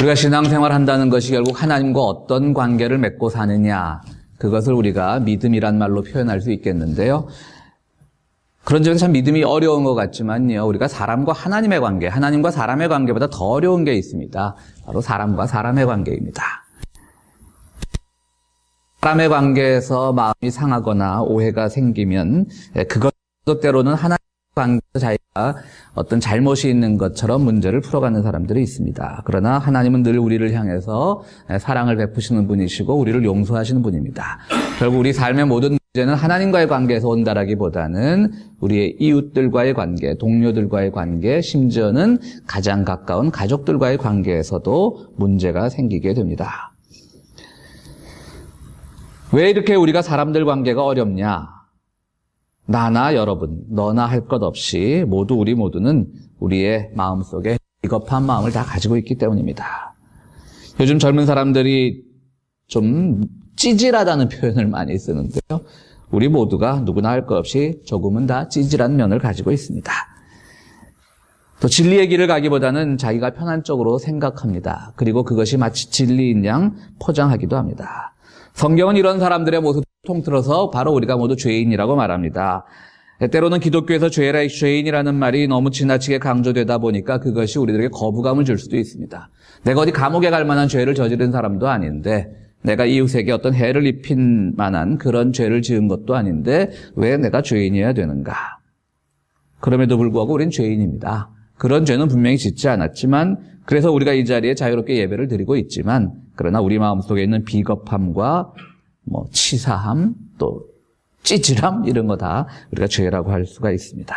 우리가 신앙생활 한다는 것이 결국 하나님과 어떤 관계를 맺고 사느냐, 그것을 우리가 믿음이란 말로 표현할 수 있겠는데요. 그런 점에서 참 믿음이 어려운 것 같지만요, 우리가 사람과 하나님의 관계, 하나님과 사람의 관계보다 더 어려운 게 있습니다. 바로 사람과 사람의 관계입니다. 사람의 관계에서 마음이 상하거나 오해가 생기면 그것도 때로는 하나님의 관계에서 자기가 어떤 잘못이 있는 것처럼 문제를 풀어가는 사람들이 있습니다. 그러나 하나님은 늘 우리를 향해서 사랑을 베푸시는 분이시고 우리를 용서하시는 분입니다. 결국 우리 삶의 모든 문제는 하나님과의 관계에서 온다라기보다는 우리의 이웃들과의 관계, 동료들과의 관계, 심지어는 가장 가까운 가족들과의 관계에서도 문제가 생기게 됩니다. 왜 이렇게 우리가 사람들 관계가 어렵냐? 나나 여러분, 너나 할 것 없이 우리 모두는 우리의 마음속에 비겁한 마음을 다 가지고 있기 때문입니다. 요즘 젊은 사람들이 좀 찌질하다는 표현을 많이 쓰는데요. 우리 모두가 누구나 할 것 없이 조금은 다 찌질한 면을 가지고 있습니다. 또 진리의 길을 가기보다는 자기가 편한 쪽으로 생각합니다. 그리고 그것이 마치 진리인 양 포장하기도 합니다. 성경은 이런 사람들의 모습을 통틀어서 바로 우리가 모두 죄인이라고 말합니다. 때로는 기독교에서 죄인이라는 말이 너무 지나치게 강조되다 보니까 그것이 우리들에게 거부감을 줄 수도 있습니다. 내가 어디 감옥에 갈 만한 죄를 저지른 사람도 아닌데, 내가 이웃에게 어떤 해를 입힌 만한 그런 죄를 지은 것도 아닌데 왜 내가 죄인이어야 되는가? 그럼에도 불구하고 우린 죄인입니다. 그런 죄는 분명히 짓지 않았지만, 그래서 우리가 이 자리에 자유롭게 예배를 드리고 있지만, 그러나 우리 마음속에 있는 비겁함과 치사함, 또 찌질함, 이런 거 다 우리가 죄라고 할 수가 있습니다.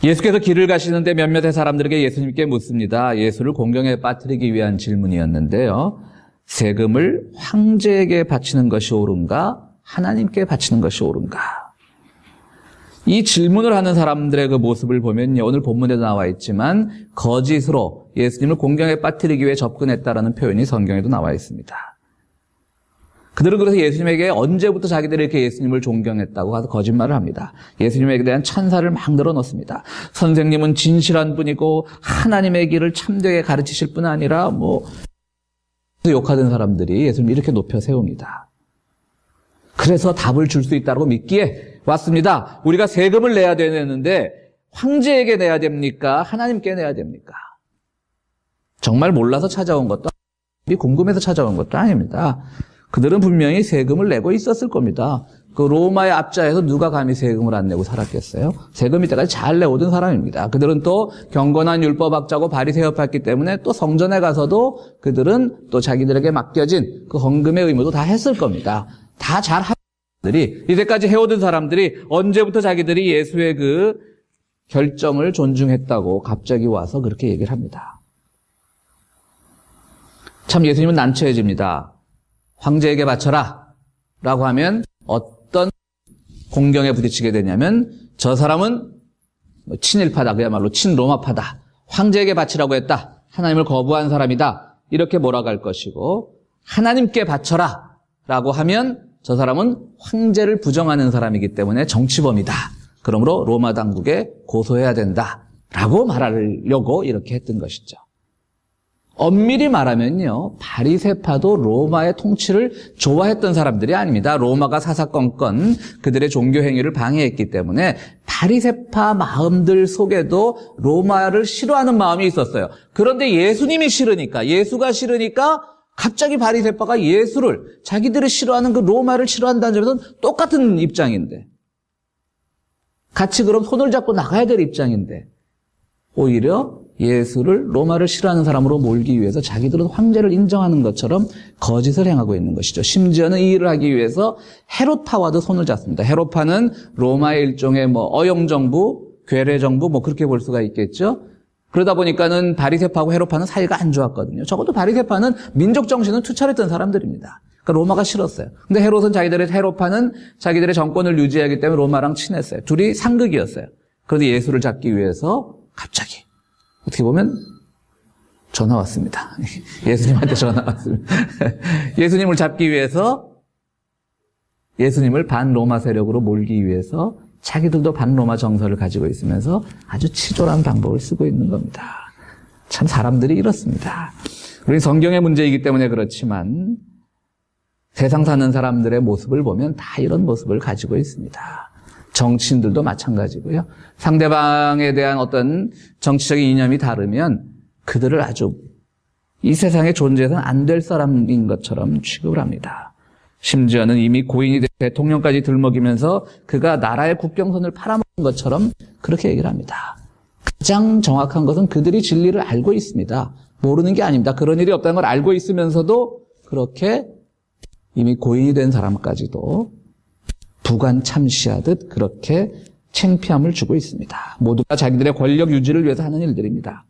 예수께서 길을 가시는데 몇몇의 사람들에게 예수님께 묻습니다. 예수를 공경에 빠뜨리기 위한 질문이었는데요. 세금을 황제에게 바치는 것이 옳은가? 하나님께 바치는 것이 옳은가? 이 질문을 하는 사람들의 그 모습을 보면요, 오늘 본문에도 나와 있지만 거짓으로 예수님을 공경에 빠뜨리기 위해 접근했다라는 표현이 성경에도 나와 있습니다. 그들은 그래서 예수님에게 언제부터 자기들이 이렇게 예수님을 존경했다고 가서 거짓말을 합니다. 예수님에게 대한 찬사를 막 늘어놓습니다. 선생님은 진실한 분이고 하나님의 길을 참되게 가르치실 뿐 아니라 욕하던 사람들이 예수님을 이렇게 높여 세웁니다. 그래서 답을 줄 수 있다고 믿기에 왔습니다. 우리가 세금을 내야 되는데 황제에게 내야 됩니까? 하나님께 내야 됩니까? 정말 몰라서 찾아온 것도 아니고 궁금해서 찾아온 것도 아닙니다. 그들은 분명히 세금을 내고 있었을 겁니다. 그 로마의 압자에서 누가 감히 세금을 안 내고 살았겠어요? 세금 이때까지 잘 내오던 사람입니다. 그들은 또 경건한 율법학자고 바리새파였기 때문에 또 성전에 가서도 그들은 또 자기들에게 맡겨진 그 헌금의 의무도 다 했을 겁니다. 다 잘하는 사람들이, 이때까지 해오던 사람들이 언제부터 자기들이 예수의 그 결정을 존중했다고 갑자기 와서 그렇게 얘기를 합니다. 참 예수님은 난처해집니다. 황제에게 바쳐라 라고 하면 어떤 공경에 부딪히게 되냐면, 저 사람은 친일파다, 그야말로 친로마파다, 황제에게 바치라고 했다, 하나님을 거부한 사람이다, 이렇게 몰아갈 것이고, 하나님께 바쳐라 라고 하면 저 사람은 황제를 부정하는 사람이기 때문에 정치범이다, 그러므로 로마 당국에 고소해야 된다 라고 말하려고 이렇게 했던 것이죠. 엄밀히 말하면요, 바리새파도 로마의 통치를 좋아했던 사람들이 아닙니다. 로마가 사사건건 그들의 종교 행위를 방해했기 때문에 바리새파 마음들 속에도 로마를 싫어하는 마음이 있었어요. 그런데 예수님이 싫으니까, 예수가 싫으니까 갑자기 바리새파가 예수를, 자기들이 싫어하는 그 로마를 싫어한다는 점에서는 똑같은 입장인데, 같이 그럼 손을 잡고 나가야 될 입장인데, 오히려 예수를 로마를 싫어하는 사람으로 몰기 위해서 자기들은 황제를 인정하는 것처럼 거짓을 행하고 있는 것이죠. 심지어는 이 일을 하기 위해서 헤롯파와도 손을 잡습니다. 헤롯파는 로마의 일종의 어영정부, 괴뢰정부, 그렇게 볼 수가 있겠죠. 그러다 보니까는 바리새파하고 헤롯파는 사이가 안 좋았거든요. 적어도 바리새파는 민족 정신을 투철했던 사람들입니다. 그러니까 로마가 싫었어요. 근데 헤롯파는 자기들의 정권을 유지하기 때문에 로마랑 친했어요. 둘이 상극이었어요. 그런데 예수를 잡기 위해서 갑자기, 어떻게 보면 전화 왔습니다. 예수님한테 전화 왔습니다. 예수님을 잡기 위해서, 예수님을 반로마 세력으로 몰기 위해서 자기들도 반로마 정서를 가지고 있으면서 아주 치졸한 방법을 쓰고 있는 겁니다. 참 사람들이 이렇습니다. 우리 성경의 문제이기 때문에 그렇지만 세상 사는 사람들의 모습을 보면 다 이런 모습을 가지고 있습니다. 정치인들도 마찬가지고요. 상대방에 대한 어떤 정치적인 이념이 다르면 그들을 아주 이 세상에 존재해서는 안 될 사람인 것처럼 취급을 합니다. 심지어는 이미 고인이 된 대통령까지 들먹이면서 그가 나라의 국경선을 팔아먹은 것처럼 그렇게 얘기를 합니다. 가장 정확한 것은 그들이 진리를 알고 있습니다. 모르는 게 아닙니다. 그런 일이 없다는 걸 알고 있으면서도 그렇게 이미 고인이 된 사람까지도 부관 참시하듯 그렇게 창피함을 주고 있습니다. 모두가 자기들의 권력 유지를 위해서 하는 일들입니다.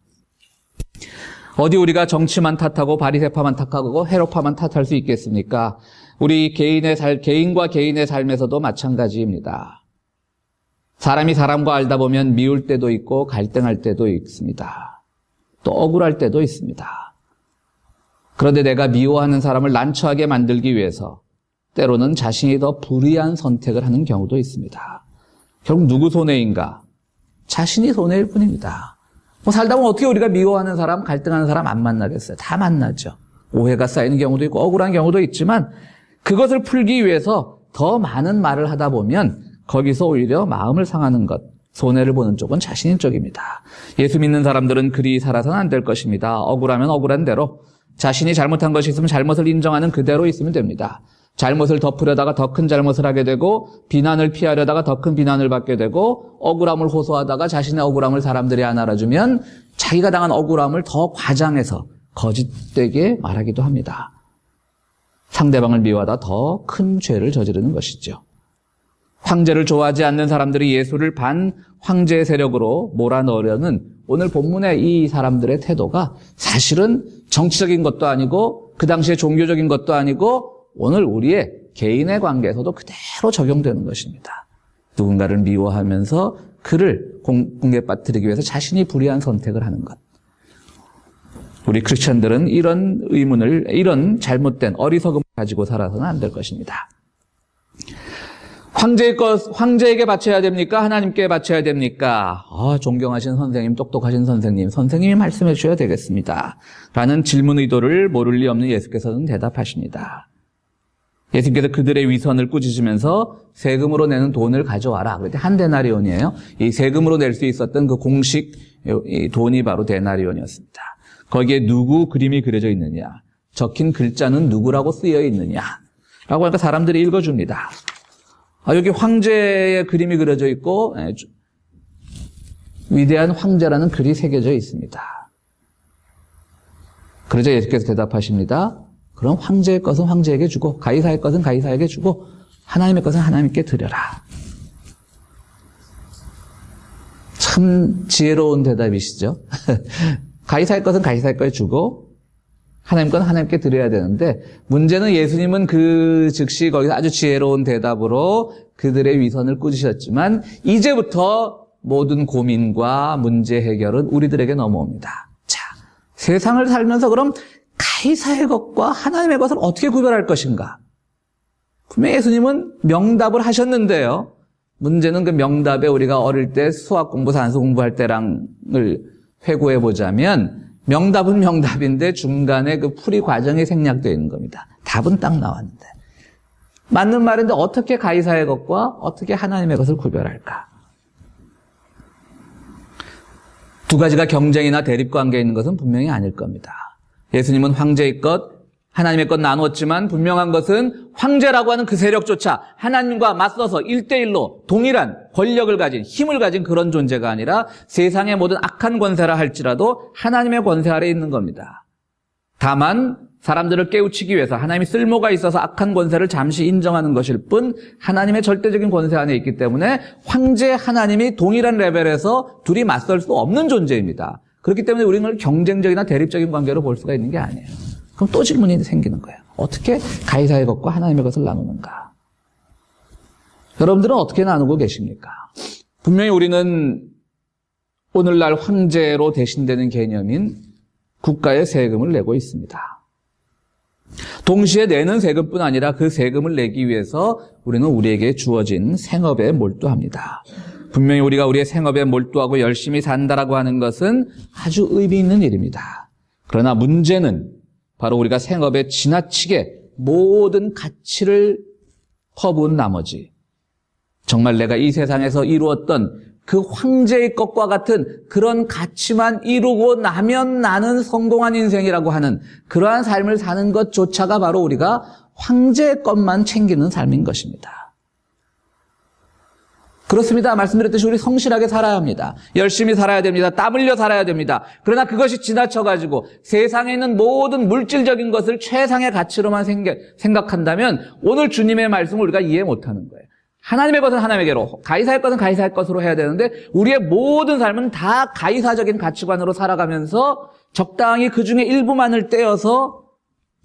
어디 우리가 정치만 탓하고 바리새파만 탓하고 헤롯파만 탓할 수 있겠습니까? 우리 개인과 개인의 삶에서도 마찬가지입니다. 사람이 사람과 알다 보면 미울 때도 있고 갈등할 때도 있습니다. 또 억울할 때도 있습니다. 그런데 내가 미워하는 사람을 난처하게 만들기 위해서 때로는 자신이 더 불의한 선택을 하는 경우도 있습니다. 결국 누구 손해인가? 자신이 손해일 뿐입니다. 살다 보면 어떻게 우리가 미워하는 사람, 갈등하는 사람 안 만나겠어요? 다 만나죠. 오해가 쌓이는 경우도 있고 억울한 경우도 있지만 그것을 풀기 위해서 더 많은 말을 하다 보면 거기서 오히려 마음을 상하는 것, 손해를 보는 쪽은 자신인 쪽입니다. 예수 믿는 사람들은 그리 살아서는 안 될 것입니다. 억울하면 억울한 대로, 자신이 잘못한 것이 있으면 잘못을 인정하는 그대로 있으면 됩니다. 잘못을 덮으려다가 더 큰 잘못을 하게 되고 비난을 피하려다가 더 큰 비난을 받게 되고 억울함을 호소하다가 자신의 억울함을 사람들이 안 알아주면 자기가 당한 억울함을 더 과장해서 거짓되게 말하기도 합니다. 상대방을 미워하다 더 큰 죄를 저지르는 것이죠. 황제를 좋아하지 않는 사람들이 예수를 반황제 세력으로 몰아넣으려는 오늘 본문의 이 사람들의 태도가 사실은 정치적인 것도 아니고 그 당시에 종교적인 것도 아니고 오늘 우리의 개인의 관계에서도 그대로 적용되는 것입니다. 누군가를 미워하면서 그를 공에 빠뜨리기 위해서 자신이 불의한 선택을 하는 것. 우리 크리스천들은 이런 잘못된 어리석음을 가지고 살아서는 안 될 것입니다. 황제에게 바쳐야 됩니까? 하나님께 바쳐야 됩니까? 존경하신 선생님, 똑똑하신 선생님이 말씀해 주셔야 되겠습니다. 라는 질문 의도를 모를 리 없는 예수께서는 대답하십니다. 예수께서 그들의 위선을 꾸짖으면서 세금으로 내는 돈을 가져와라. 그런데 한 데나리온이에요. 이 세금으로 낼 수 있었던 그 공식 돈이 바로 데나리온이었습니다. 거기에 누구 그림이 그려져 있느냐, 적힌 글자는 누구라고 쓰여 있느냐 라고 하니까 사람들이 읽어줍니다. 여기 황제의 그림이 그려져 있고 위대한 황제라는 글이 새겨져 있습니다. 그러자 예수께서 대답하십니다. 그럼 황제의 것은 황제에게 주고 가이사의 것은 가이사에게 주고 하나님의 것은 하나님께 드려라. 참 지혜로운 대답이시죠. 가이사의 것은 가이사의 것에 주고 하나님 건 하나님께 드려야 되는데 문제는 예수님은 그 즉시 거기서 아주 지혜로운 대답으로 그들의 위선을 꾸짖으셨지만 이제부터 모든 고민과 문제 해결은 우리들에게 넘어옵니다. 자, 세상을 살면서 그럼 가이사의 것과 하나님의 것을 어떻게 구별할 것인가? 분명히 예수님은 명답을 하셨는데요. 문제는 그 명답에 우리가 어릴 때 수학 공부, 산수 공부할 때랑을 회고해 보자면 명답은 명답인데 중간에 그 풀이 과정이 생략되어 있는 겁니다. 답은 딱 나왔는데. 맞는 말인데 어떻게 가이사의 것과 어떻게 하나님의 것을 구별할까? 두 가지가 경쟁이나 대립관계에 있는 것은 분명히 아닐 겁니다. 예수님은 황제의 것, 하나님의 것 나누었지만 분명한 것은 황제라고 하는 그 세력조차 하나님과 맞서서 1대1로 동일한 권력을 가진, 힘을 가진 그런 존재가 아니라 세상의 모든 악한 권세라 할지라도 하나님의 권세 아래에 있는 겁니다. 다만 사람들을 깨우치기 위해서 하나님이 쓸모가 있어서 악한 권세를 잠시 인정하는 것일 뿐 하나님의 절대적인 권세 안에 있기 때문에 황제 하나님이 동일한 레벨에서 둘이 맞설 수 없는 존재입니다. 그렇기 때문에 우리는 경쟁적이나 대립적인 관계로 볼 수가 있는 게 아니에요. 그럼 또 질문이 생기는 거예요. 어떻게 가이사의 것과 하나님의 것을 나누는가? 여러분들은 어떻게 나누고 계십니까? 분명히 우리는 오늘날 황제로 대신되는 개념인 국가의 세금을 내고 있습니다. 동시에 내는 세금뿐 아니라 그 세금을 내기 위해서 우리는 우리에게 주어진 생업에 몰두합니다. 분명히 우리가 우리의 생업에 몰두하고 열심히 산다라고 하는 것은 아주 의미 있는 일입니다. 그러나 문제는 바로 우리가 생업에 지나치게 모든 가치를 퍼부은 나머지 정말 내가 이 세상에서 이루었던 그 황제의 것과 같은 그런 가치만 이루고 나면 나는 성공한 인생이라고 하는 그러한 삶을 사는 것조차가 바로 우리가 황제의 것만 챙기는 삶인 것입니다. 그렇습니다. 말씀드렸듯이 우리 성실하게 살아야 합니다. 열심히 살아야 됩니다. 땀 흘려 살아야 됩니다. 그러나 그것이 지나쳐가지고 세상에 있는 모든 물질적인 것을 최상의 가치로만 생각한다면 오늘 주님의 말씀을 우리가 이해 못하는 거예요. 하나님의 것은 하나님에게로, 가이사의 것은 가이사의 것으로 해야 되는데 우리의 모든 삶은 다 가이사적인 가치관으로 살아가면서 적당히 그 중에 일부만을 떼어서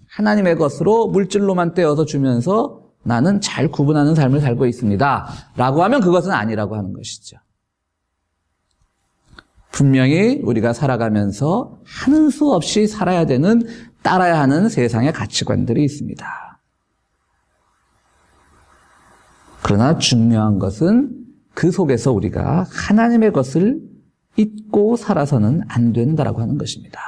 하나님의 것으로 물질로만 떼어서 주면서 나는 잘 구분하는 삶을 살고 있습니다. 라고 하면 그것은 아니라고 하는 것이죠. 분명히 우리가 살아가면서 하는 수 없이 살아야 되는, 따라야 하는 세상의 가치관들이 있습니다. 그러나 중요한 것은 그 속에서 우리가 하나님의 것을 잊고 살아서는 안 된다라고 하는 것입니다.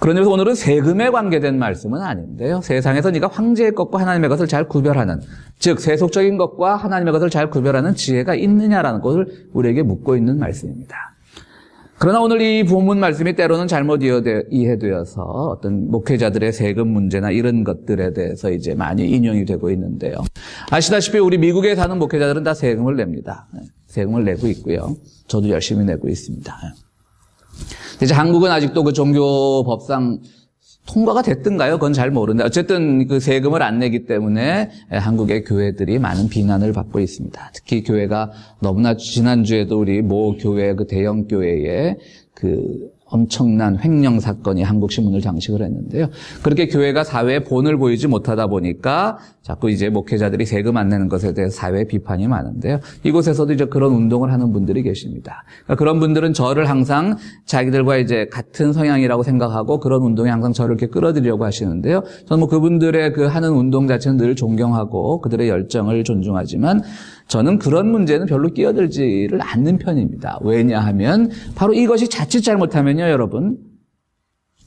그런 점에서 오늘은 세금에 관계된 말씀은 아닌데요. 세상에서 네가 황제의 것과 하나님의 것을 잘 구별하는, 즉 세속적인 것과 하나님의 것을 잘 구별하는 지혜가 있느냐라는 것을 우리에게 묻고 있는 말씀입니다. 그러나 오늘 이 본문 말씀이 때로는 잘못 이해되어서 어떤 목회자들의 세금 문제나 이런 것들에 대해서 이제 많이 인용이 되고 있는데요. 아시다시피 우리 미국에 사는 목회자들은 다 세금을 냅니다. 세금을 내고 있고요. 저도 열심히 내고 있습니다. 이제 한국은 아직도 그 종교법상 통과가 됐던가요? 그건 잘 모르는데 어쨌든 그 세금을 안 내기 때문에 한국의 교회들이 많은 비난을 받고 있습니다. 특히 교회가 너무나 지난주에도 우리 모 교회 그 대형 교회에 그 엄청난 횡령 사건이 한국 신문을 장식을 했는데요. 그렇게 교회가 사회에 본을 보이지 못하다 보니까 자꾸 이제 목회자들이 세금 안 내는 것에 대해서 사회 비판이 많은데요. 이곳에서도 이제 그런 운동을 하는 분들이 계십니다. 그러니까 그런 분들은 저를 항상 자기들과 이제 같은 성향이라고 생각하고 그런 운동에 항상 저를 이렇게 끌어들이려고 하시는데요. 저는 뭐 그분들의 그 하는 운동 자체는 늘 존경하고 그들의 열정을 존중하지만 저는 그런 문제는 별로 끼어들지를 않는 편입니다. 왜냐하면 바로 이것이 자칫 잘못하면요, 여러분.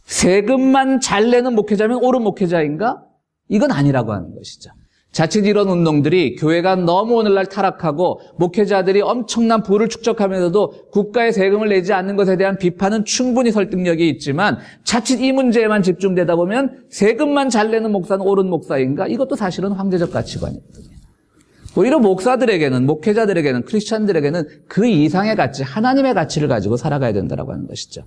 세금만 잘 내는 목회자면 옳은 목회자인가? 이건 아니라고 하는 것이죠. 자칫 이런 운동들이 교회가 너무 오늘날 타락하고 목회자들이 엄청난 부를 축적하면서도 국가의 세금을 내지 않는 것에 대한 비판은 충분히 설득력이 있지만 자칫 이 문제에만 집중되다 보면 세금만 잘 내는 목사는 옳은 목사인가? 이것도 사실은 황제적 가치관이거든요. 오히려 목사들에게는, 목회자들에게는, 크리스찬들에게는 그 이상의 가치, 하나님의 가치를 가지고 살아가야 된다고 하는 것이죠.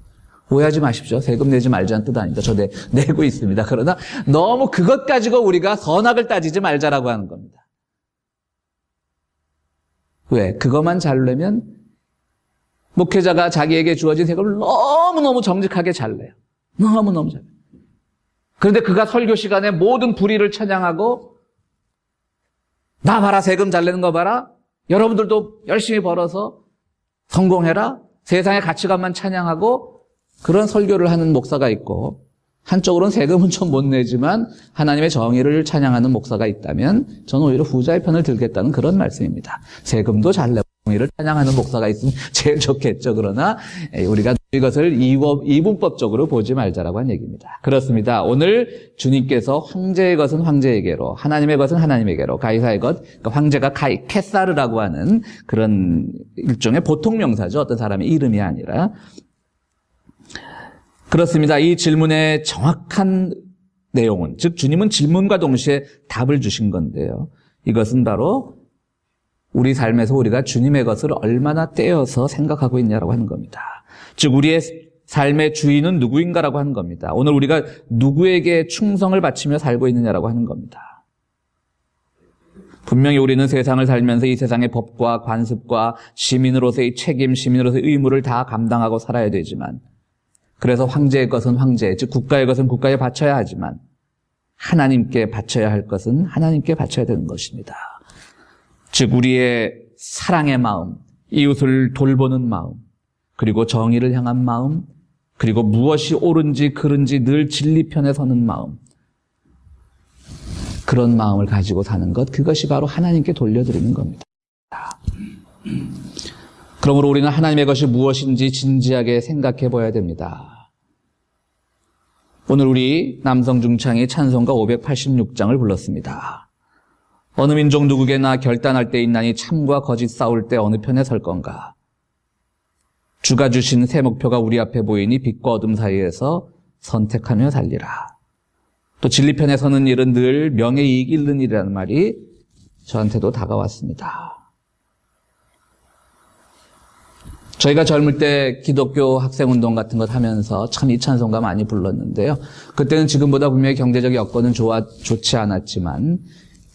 오해하지 마십시오. 세금 내지 말자는 뜻 아닙니다. 저 내고 있습니다. 그러나 너무 그것 가지고 우리가 선악을 따지지 말자라고 하는 겁니다. 왜? 그것만 잘 내면 목회자가 자기에게 주어진 세금을 너무너무 정직하게 잘 내요. 너무너무 잘 내요. 그런데 그가 설교 시간에 모든 불의를 찬양하고 나 봐라, 세금 잘 내는 거 봐라. 여러분들도 열심히 벌어서 성공해라. 세상의 가치관만 찬양하고 그런 설교를 하는 목사가 있고 한쪽으로는 세금은 좀 못 내지만 하나님의 정의를 찬양하는 목사가 있다면 저는 오히려 후자의 편을 들겠다는 그런 말씀입니다. 세금도 잘 내고 정의를 찬양하는 목사가 있으면 제일 좋겠죠. 그러나 우리가 이것을 이분법적으로 보지 말자라고 한 얘기입니다. 그렇습니다. 오늘 주님께서 황제의 것은 황제에게로, 하나님의 것은 하나님에게로, 가이사의 것, 그러니까 황제가 케사르라고 하는 그런 일종의 보통 명사죠. 어떤 사람의 이름이 아니라. 그렇습니다. 이 질문의 정확한 내용은, 즉 주님은 질문과 동시에 답을 주신 건데요. 이것은 바로 우리 삶에서 우리가 주님의 것을 얼마나 떼어서 생각하고 있냐라고 하는 겁니다. 즉 우리의 삶의 주인은 누구인가라고 하는 겁니다. 오늘 우리가 누구에게 충성을 바치며 살고 있느냐라고 하는 겁니다. 분명히 우리는 세상을 살면서 이 세상의 법과 관습과 시민으로서의 책임, 시민으로서의 의무를 다 감당하고 살아야 되지만 그래서 황제의 것은 황제, 즉 국가의 것은 국가에 바쳐야 하지만 하나님께 바쳐야 할 것은 하나님께 바쳐야 되는 것입니다. 즉 우리의 사랑의 마음, 이웃을 돌보는 마음, 그리고 정의를 향한 마음, 그리고 무엇이 옳은지 그른지 늘 진리 편에 서는 마음, 그런 마음을 가지고 사는 것, 그것이 바로 하나님께 돌려드리는 겁니다. 그러므로 우리는 하나님의 것이 무엇인지 진지하게 생각해 봐야 됩니다. 오늘 우리 남성 중창이 찬송가 586장을 불렀습니다. 어느 민족 누구에게나 결단할 때 있나니 참과 거짓 싸울 때 어느 편에 설 건가? 주가 주신 새 목표가 우리 앞에 보이니 빛과 어둠 사이에서 선택하며 살리라. 또 진리편에 서는 일은 늘 명예이익 잃는 일이라는 말이 저한테도 다가왔습니다. 저희가 젊을 때 기독교 학생운동 같은 것 하면서 참 이 찬송가 많이 불렀는데요. 그때는 지금보다 분명히 경제적 여건은 좋지 않았지만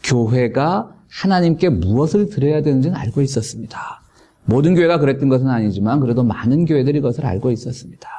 교회가 하나님께 무엇을 드려야 되는지는 알고 있었습니다. 모든 교회가 그랬던 것은 아니지만 그래도 많은 교회들이 그것을 알고 있었습니다.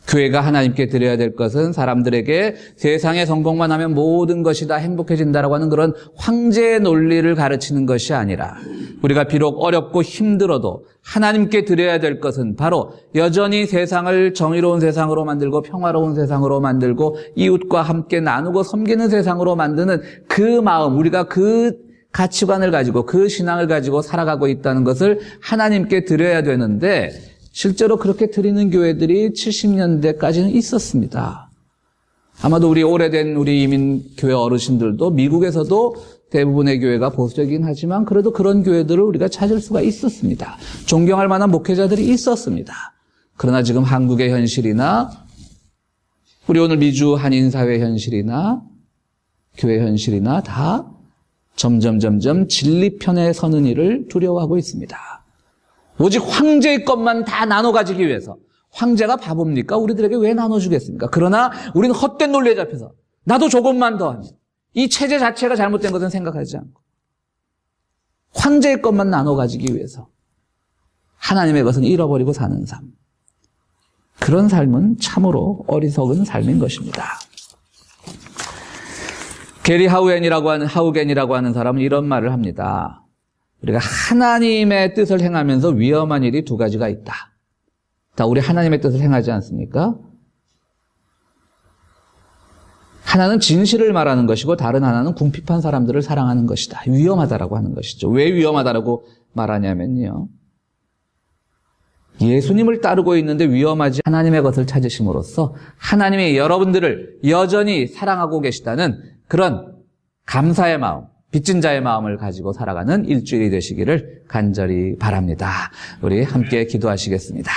교회가 하나님께 드려야 될 것은 사람들에게 세상에 성공만 하면 모든 것이 다 행복해진다라고 하는 그런 황제의 논리를 가르치는 것이 아니라 우리가 비록 어렵고 힘들어도 하나님께 드려야 될 것은 바로 여전히 세상을 정의로운 세상으로 만들고 평화로운 세상으로 만들고 이웃과 함께 나누고 섬기는 세상으로 만드는 그 마음, 우리가 그 가치관을 가지고 그 신앙을 가지고 살아가고 있다는 것을 하나님께 드려야 되는데 실제로 그렇게 드리는 교회들이 70년대까지는 있었습니다. 아마도 우리 오래된 우리 이민교회 어르신들도 미국에서도 대부분의 교회가 보수적이긴 하지만 그래도 그런 교회들을 우리가 찾을 수가 있었습니다. 존경할 만한 목회자들이 있었습니다. 그러나 지금 한국의 현실이나 우리 오늘 미주 한인사회 현실이나 교회 현실이나 다 점점 진리편에 서는 일을 두려워하고 있습니다. 오직 황제의 것만 다 나눠 가지기 위해서. 황제가 바보입니까? 우리들에게 왜 나눠주겠습니까? 그러나 우리는 헛된 논리에 잡혀서 나도 조금만 더 하면 이 체제 자체가 잘못된 것은 생각하지 않고 황제의 것만 나눠 가지기 위해서 하나님의 것은 잃어버리고 사는 삶. 그런 삶은 참으로 어리석은 삶인 것입니다. 게리 하우겐이라고 하는 사람은 이런 말을 합니다. 우리가 하나님의 뜻을 행하면서 위험한 일이 두 가지가 있다. 다 우리 하나님의 뜻을 행하지 않습니까? 하나는 진실을 말하는 것이고 다른 하나는 궁핍한 사람들을 사랑하는 것이다. 위험하다라고 하는 것이죠. 왜 위험하다라고 말하냐면요. 예수님을 따르고 있는데 위험하지 하나님의 것을 찾으심으로써 하나님이 여러분들을 여전히 사랑하고 계시다는 그런 감사의 마음, 빚진 자의 마음을 가지고 살아가는 일주일이 되시기를 간절히 바랍니다. 우리 함께 기도하시겠습니다.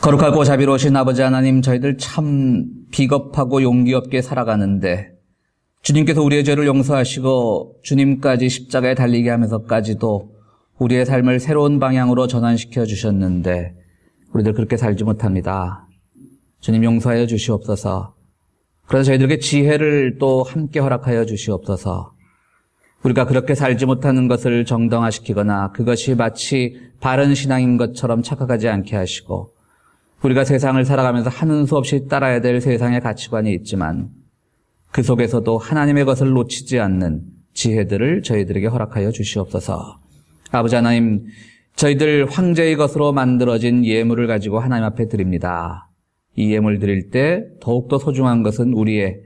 거룩하고 자비로우신 아버지 하나님, 저희들 참 비겁하고 용기 없게 살아가는데 주님께서 우리의 죄를 용서하시고 주님까지 십자가에 달리게 하면서까지도 우리의 삶을 새로운 방향으로 전환시켜 주셨는데 우리들 그렇게 살지 못합니다. 주님 용서하여 주시옵소서. 그래서 저희들에게 지혜를 또 함께 허락하여 주시옵소서. 우리가 그렇게 살지 못하는 것을 정당화시키거나 그것이 마치 바른 신앙인 것처럼 착각하지 않게 하시고 우리가 세상을 살아가면서 하는 수 없이 따라야 될 세상의 가치관이 있지만 그 속에서도 하나님의 것을 놓치지 않는 지혜들을 저희들에게 허락하여 주시옵소서. 아버지 하나님, 저희들 황제의 것으로 만들어진 예물을 가지고 하나님 앞에 드립니다. 이 예물 드릴 때 더욱더 소중한 것은 우리의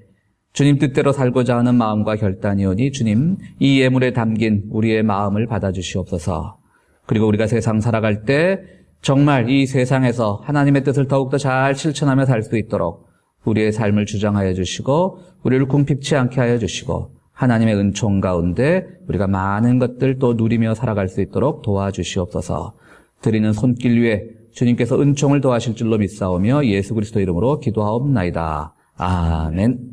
주님 뜻대로 살고자 하는 마음과 결단이오니 주님, 이 예물에 담긴 우리의 마음을 받아주시옵소서. 그리고 우리가 세상 살아갈 때 정말 이 세상에서 하나님의 뜻을 더욱더 잘 실천하며 살 수 있도록 우리의 삶을 주장하여 주시고 우리를 궁핍치 않게 하여 주시고 하나님의 은총 가운데 우리가 많은 것들 또 누리며 살아갈 수 있도록 도와주시옵소서. 드리는 손길 위에 주님께서 은총을 더하실 줄로 믿사오며 예수 그리스도 이름으로 기도하옵나이다. 아멘.